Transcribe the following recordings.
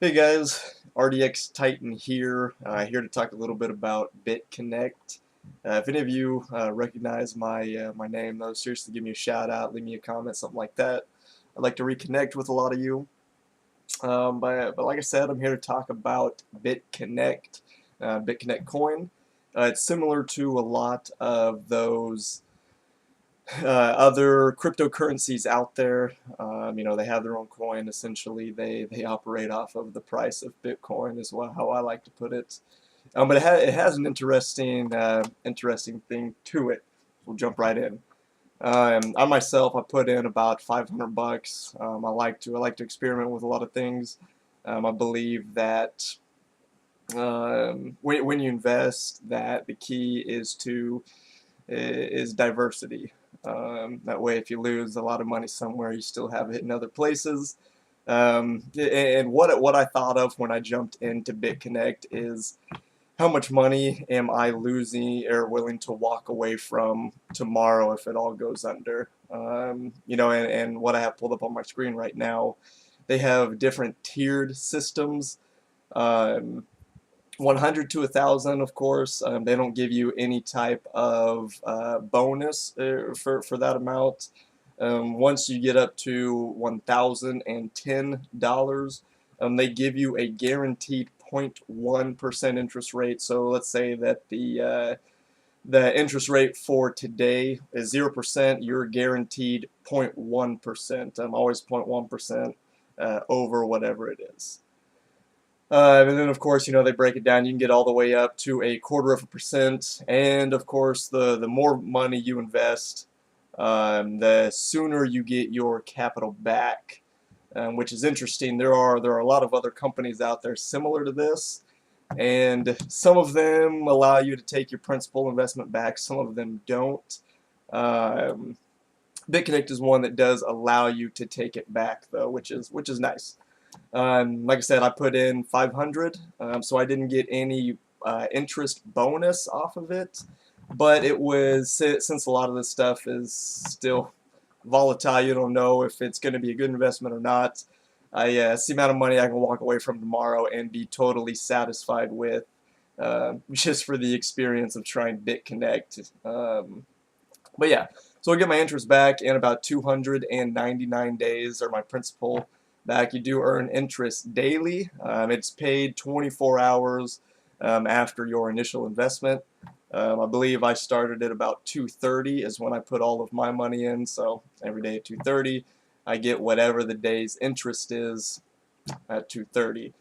Hey guys, RDX Titan here. Here to talk a little bit about BitConnect. If any of you recognize my name, though, seriously give me a shout out, leave me a comment, something like that. I'd like to reconnect with a lot of you. But like I said, I'm here to talk about BitConnect, BitConnect coin. It's similar to a lot of those other cryptocurrencies out there. They have their own coin. Essentially, they operate off of the price of Bitcoin, is how I like to put it. But it has an interesting thing to it. We'll jump right in. I myself, I put in about 500 bucks. I like to experiment with a lot of things. I believe that when you invest, that the key is diversity. That way, if you lose a lot of money somewhere, you still have it in other places. And what I thought of when I jumped into BitConnect is how much money am I losing or willing to walk away from tomorrow if it all goes under? And what I have pulled up on my screen right now, they have different tiered systems. Um, 100 to 1,000, of course. They don't give you any type of bonus for that amount. Once you get up to $1,010, they give you a guaranteed 0.1% interest rate. So let's say that the interest rate for today is 0%. You're guaranteed 0.1%. Always 0.1% over whatever it is. And then, of course, they break it down. You can get all the way up to 0.25%. And, of course, the more money you invest, the sooner you get your capital back, which is interesting. There are a lot of other companies out there similar to this, and some of them allow you to take your principal investment back. Some of them don't. Um, BitConnect is one that does allow you to take it back, though, which is nice. Like I said, I put in 500, so I didn't get any interest bonus off of it. But it was, since a lot of this stuff is still volatile, you don't know if it's going to be a good investment or not. It's the amount of money I can walk away from tomorrow and be totally satisfied with, just for the experience of trying BitConnect. But yeah, so I'll get my interest back in about 299 days, or my principal back. You do earn interest daily. It's paid 24 hours after your initial investment. I believe I started at about 2:30 is when I put all of my money in. So every day at 2:30, I get whatever the day's interest is at 2:30.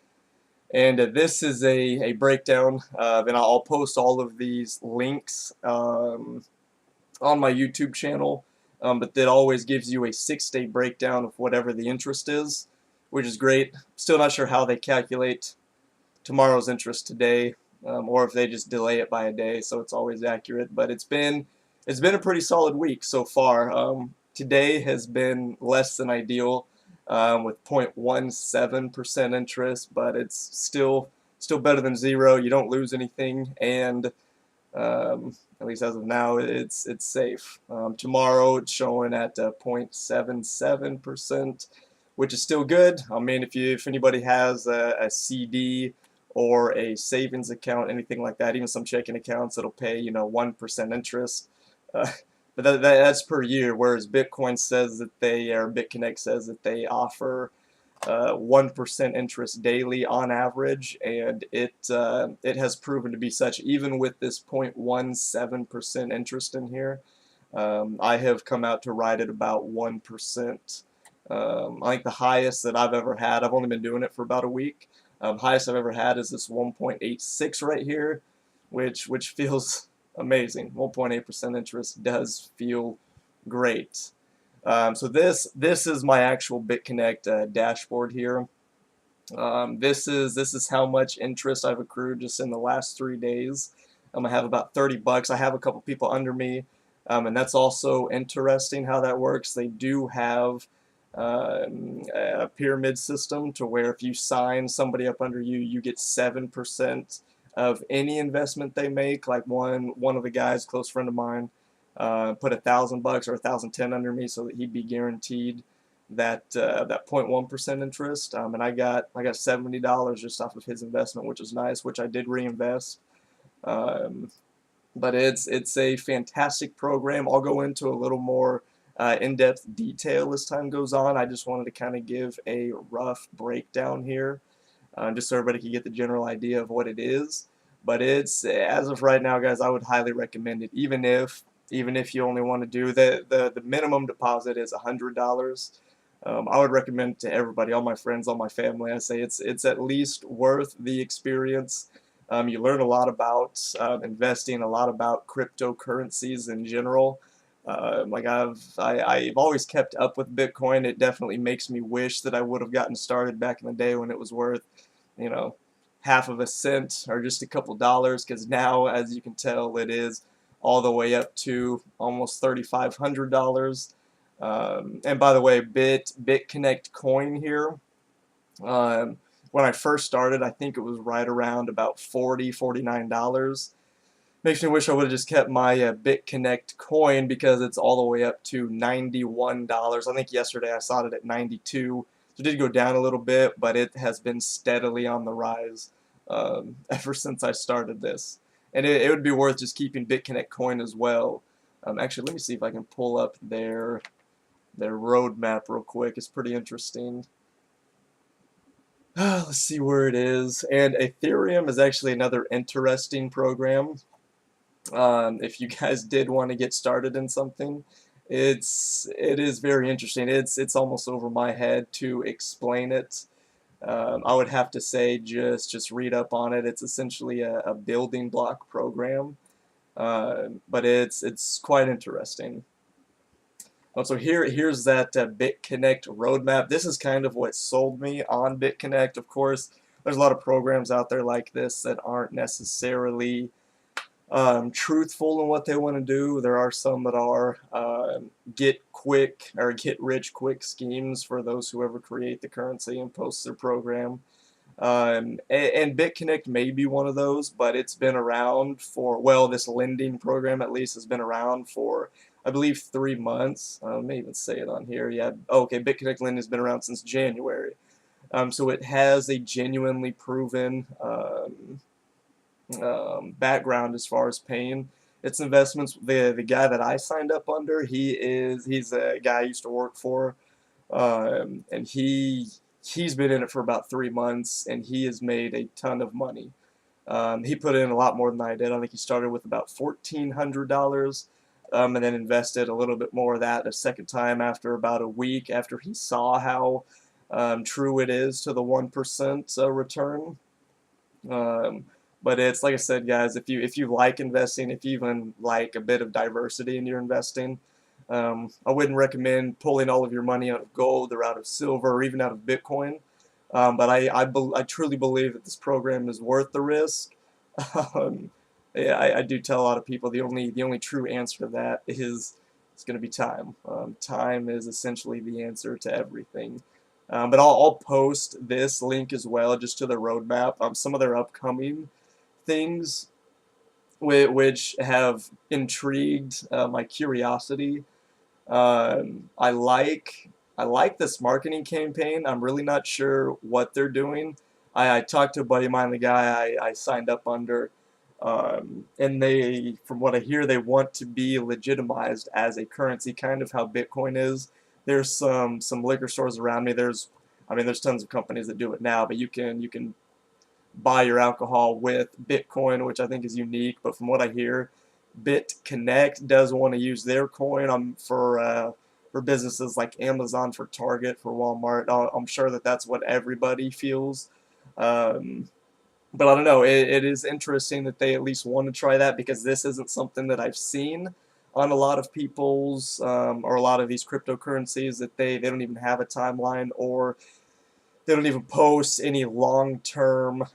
And this is a breakdown, and I'll post all of these links on my YouTube channel, but that always gives you a 6-day breakdown of whatever the interest is, which is great. Still not sure how they calculate tomorrow's interest today, or if they just delay it by a day, so it's always accurate. But it's been a pretty solid week so far. Today has been less than ideal, with 0.17% interest, but it's still better than zero. You don't lose anything, and at least as of now, it's safe. Tomorrow it's showing at 0.77%, which is still good. I mean, if anybody has a CD or a savings account, anything like that, even some checking accounts, it'll pay 1% interest. Uh, but that's per year, whereas Bitcoin says that BitConnect says that they offer 1% interest daily on average, and it has proven to be such. Even with this 0.17% interest in here, I have come out to ride at about 1%. I think the highest that I've ever had, I've only been doing it for about a week. Highest I've ever had is this 1.86 right here, which feels amazing. 1.8% interest does feel great. So this is my actual BitConnect dashboard here. This is how much interest I've accrued just in the last 3 days. I have about 30 bucks. I have a couple people under me, and that's also interesting how that works. They do have a pyramid system to where if you sign somebody up under you, you get 7% of any investment they make. Like one of the guys, a close friend of mine, put $1,000 or $1,010 under me so that he'd be guaranteed that 0.1% interest, and I got $70 just off of his investment, which is nice, which I did reinvest. Um, but it's a fantastic program. I'll go into a little more in-depth detail as time goes on. I just wanted to kind of give a rough breakdown here, just so everybody can get the general idea of what it is. But it's, as of right now, guys, I would highly recommend it, even if you only want to do the minimum deposit is $100. I would recommend it to everybody, all my friends, all my family. I say it's at least worth the experience. You learn a lot about investing, a lot about cryptocurrencies in general. Like I've always kept up with Bitcoin. It definitely makes me wish that I would have gotten started back in the day when it was worth, you know, half of a cent or just a couple dollars. Because now, as you can tell, it is all the way up to almost $3,500. And by the way, BitConnect coin here. Um, when I first started, I think it was right around about $49. Makes me wish I would have just kept my BitConnect coin because it's all the way up to $91. I think yesterday I saw it at 92. So it did go down a little bit, but it has been steadily on the rise ever since I started this. And it would be worth just keeping BitConnect coin as well. Actually, let me see if I can pull up their roadmap real quick. It's pretty interesting. Let's see where it is. And Ethereum is actually another interesting program. If you guys did want to get started in something, it is very interesting. It's almost over my head to explain it. I would have to say just read up on it. It's essentially a building block program, but it's quite interesting. So here's that BitConnect roadmap. This is kind of what sold me on BitConnect. Of course, there's a lot of programs out there like this that aren't necessarily truthful in what they want to do. There are some that are get quick or get rich quick schemes for those who ever create the currency and post their program. And BitConnect may be one of those, but it's been around for, well, this lending program at least has been around for, I believe, 3 months. Let me even say it on here. Yeah, okay, BitConnect lending has been around since January. So it has a genuinely proven background as far as paying its investments. The guy that I signed up under, he's a guy I used to work for, and he's been in it for about 3 months, and he has made a ton of money. He put in a lot more than I did. I think he started with about $1,400, and then invested a little bit more of that a second time after about a week after he saw how true it is to the 1% return. Um, but it's like I said, guys, if you like investing, if you even like a bit of diversity in your investing, I wouldn't recommend pulling all of your money out of gold or out of silver or even out of Bitcoin. But I truly believe that this program is worth the risk. Um, yeah, I do tell a lot of people the only true answer to that is it's going to be time. Time is essentially the answer to everything. But I'll post this link as well, just to the roadmap. Some of their upcoming things, which have intrigued my curiosity. I like this marketing campaign. I'm really not sure what they're doing. I talked to a buddy of mine, the guy I signed up under, and they, from what I hear, they want to be legitimized as a currency, kind of how Bitcoin is. There's some liquor stores around me. There's tons of companies that do it now, but you can buy your alcohol with Bitcoin, which I think is unique. But from what I hear, BitConnect does want to use their coin for businesses like Amazon, for Target, for Walmart. I'm sure that that's what everybody feels. Um, but I don't know. It is interesting that they at least want to try that, because this isn't something that I've seen on a lot of people's or a lot of these cryptocurrencies, that they don't even have a timeline, or they don't even post any long-term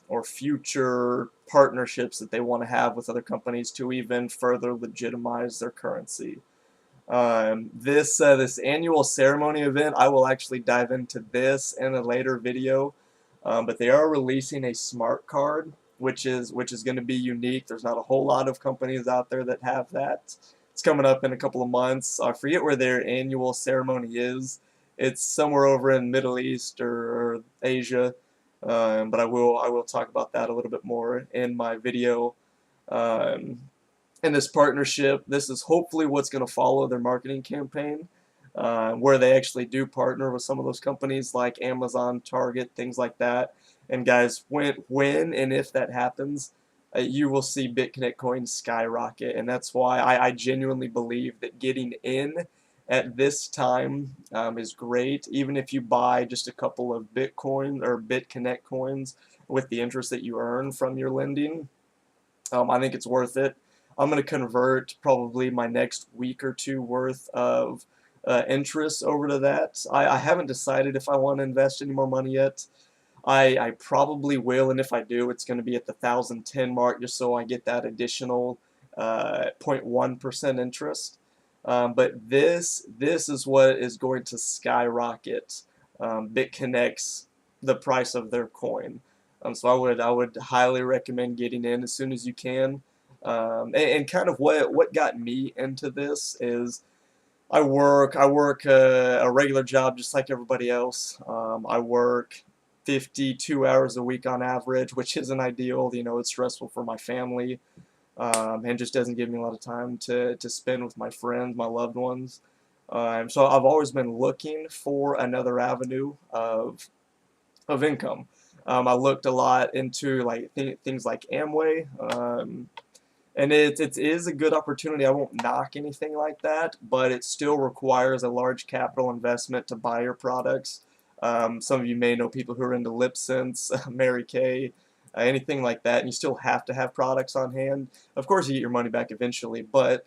or future partnerships that they want to have with other companies to even further legitimize their currency. This annual ceremony event, I will actually dive into this in a later video, but they are releasing a smart card, which is going to be unique. There's not a whole lot of companies out there that have that. It's coming up in a couple of months. I forget where their annual ceremony is. it's somewhere over in Middle East or Asia. But I will talk about that a little bit more in my video. Um, in this partnership, this is hopefully what's going to follow their marketing campaign, where they actually do partner with some of those companies like Amazon, Target, things like that. And guys, when and if that happens, you will see BitConnect coins skyrocket, and that's why I genuinely believe that getting in at this time is great. Even if you buy just a couple of Bitcoin or BitConnect coins with the interest that you earn from your lending, I think it's worth it. I'm going to convert probably my next week or two worth of interest over to that. I haven't decided if I want to invest any more money yet. I probably will, and if I do, it's going to be at the 1,010 mark just so I get that additional 0.1% interest. But this is what is going to skyrocket BitConnect's the price of their coin. So I would highly recommend getting in as soon as you can. And kind of what got me into this is I work a regular job just like everybody else. I work 52 hours a week on average, which isn't ideal. You know, it's stressful for my family, and just doesn't give me a lot of time to spend with my friends, my loved ones. So I've always been looking for another avenue of income. I looked a lot into like things like Amway, and it is a good opportunity. I won't knock anything like that, but it still requires a large capital investment to buy your products. Some of you may know people who are into LipSense, Mary Kay, anything like that, and you still have to have products on hand. Of course, you get your money back eventually, but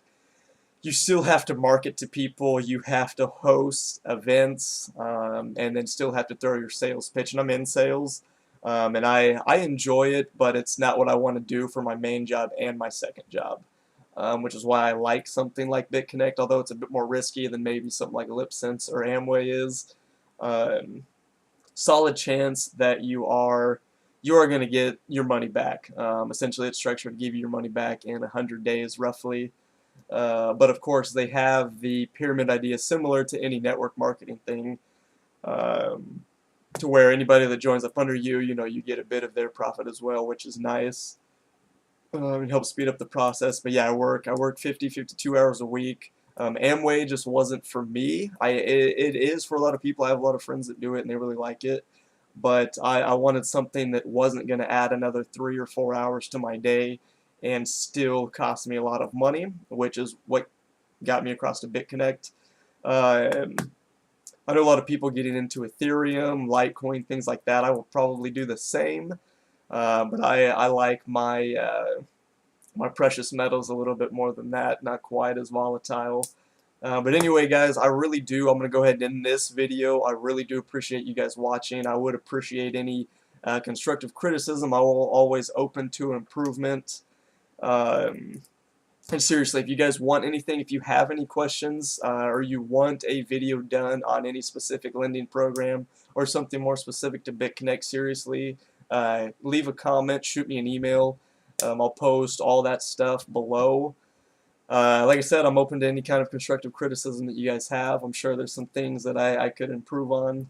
you still have to market to people. You have to host events, and then still have to throw your sales pitch. And I'm in sales, and I enjoy it, but it's not what I want to do for my main job and my second job, which is why I like something like BitConnect, although it's a bit more risky than maybe something like LipSense or Amway is. Um, Solid chance that you are going to get your money back. Essentially, it's structured to give you your money back in 100 days, roughly. But of course, they have the pyramid idea similar to any network marketing thing, um, to where anybody that joins up under you, you get a bit of their profit as well, which is nice. It helps speed up the process. But yeah, I work 50, 52 hours a week. Amway just wasn't for me. It is for a lot of people. I have a lot of friends that do it and they really like it. But I wanted something that wasn't going to add another 3 or 4 hours to my day and still cost me a lot of money, which is what got me across to BitConnect. Um, I know a lot of people getting into Ethereum, Litecoin, things like that. I will probably do the same, but I like my precious metals a little bit more than that, not quite as volatile. But anyway, guys, I really do. I'm going to go ahead and end this video. I really do appreciate you guys watching. I would appreciate any constructive criticism. I will always open to improvement. Um, and seriously, if you guys want anything, if you have any questions, or you want a video done on any specific lending program or something more specific to BitConnect, seriously, leave a comment, shoot me an email. I'll post all that stuff below. Like I said, I'm open to any kind of constructive criticism that you guys have. I'm sure there's some things that I could improve on.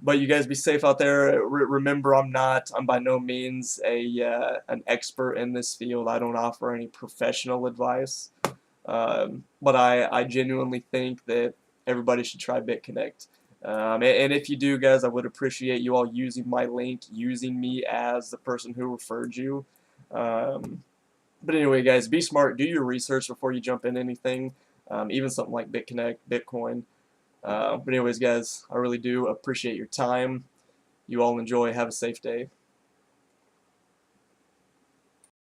But you guys be safe out there. Remember, I'm by no means an expert in this field. I don't offer any professional advice. But I genuinely think that everybody should try BitConnect. And if you do, guys, I would appreciate you all using my link, using me as the person who referred you. But anyway, guys, be smart. Do your research before you jump in anything, even something like BitConnect, Bitcoin. But anyways, guys, I really do appreciate your time. You all enjoy. Have a safe day.